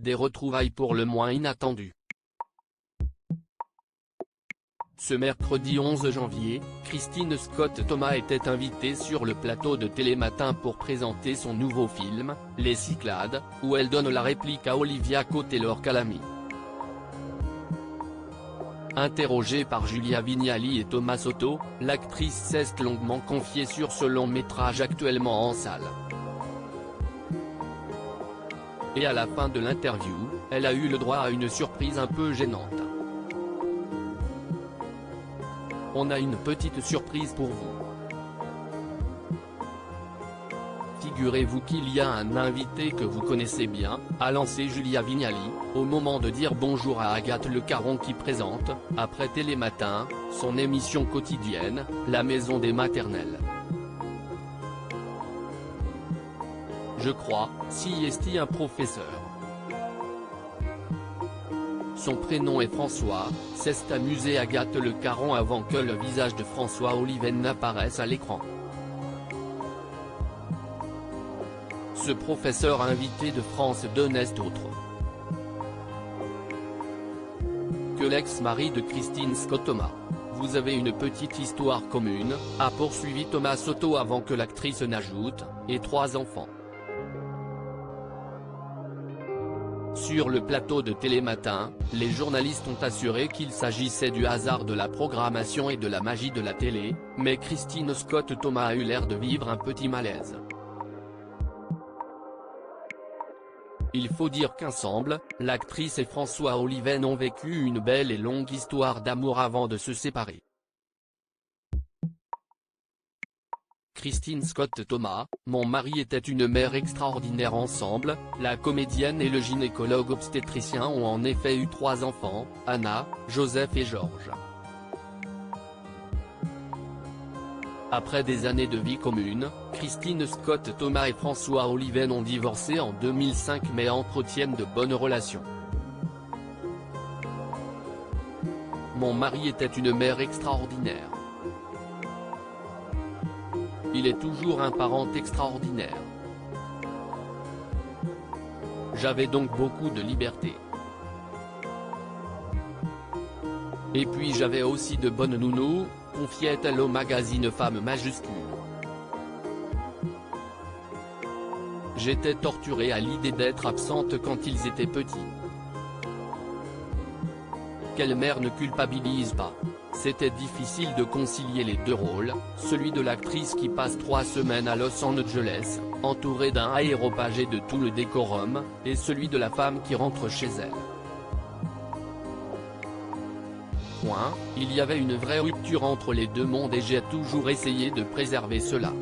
des retrouvailles pour le moins inattendues. Ce mercredi 11 janvier, Christine Scott Thomas était invitée sur le plateau de Télématin pour présenter son nouveau film, Les Cyclades, où elle donne la réplique à Olivia Taylor-Calamy. Interrogée par Julia Vignali et Thomas Soto, l'actrice s'est longuement confiée sur ce long métrage actuellement en salle. Et à la fin de l'interview, elle a eu le droit à une surprise un peu gênante. On a une petite surprise pour vous. Figurez-vous qu'il y a un invité que vous connaissez bien, a lancé Julia Vignali, au moment de dire bonjour à Agathe Le Caron qui présente, après Télématin, son émission quotidienne, La Maison des Maternelles. Je crois, si est un professeur. Son prénom est François, s'est amusé Agathe Le Caron avant que le visage de François Oliven n'apparaisse à l'écran. Ce professeur invité de France 2 n'est autre que l'ex-mari de Christine Scott Thomas. Vous avez une petite histoire commune, a poursuivi Thomas Soto avant que l'actrice n'ajoute, et 3 enfants. Sur le plateau de Télématin, les journalistes ont assuré qu'il s'agissait du hasard de la programmation et de la magie de la télé, mais Christine Scott Thomas a eu l'air de vivre un petit malaise. Il faut dire qu'ensemble, l'actrice et François Oliven ont vécu une belle et longue histoire d'amour avant de se séparer. Christine Scott Thomas, mon mari était une mère extraordinaire ensemble, la comédienne et le gynécologue obstétricien ont en effet eu 3 enfants, Anna, Joseph et Georges. Après des années de vie commune, Christine Scott Thomas et François Oliven ont divorcé en 2005 mais entretiennent de bonnes relations. Mon mari était une mère extraordinaire. Il est toujours un parent extraordinaire. J'avais donc beaucoup de liberté. Et puis j'avais aussi de bonnes nounous, confiait-elle au magazine Femme majuscule. J'étais torturée à l'idée d'être absente quand ils étaient petits. Quelle mère ne culpabilise pas? C'était difficile de concilier les 2 rôles, celui de l'actrice qui passe 3 semaines à Los Angeles, entourée d'un aéropagé de tout le décorum, et celui de la femme qui rentre chez elle. Il y avait une vraie rupture entre les 2 mondes et j'ai toujours essayé de préserver cela.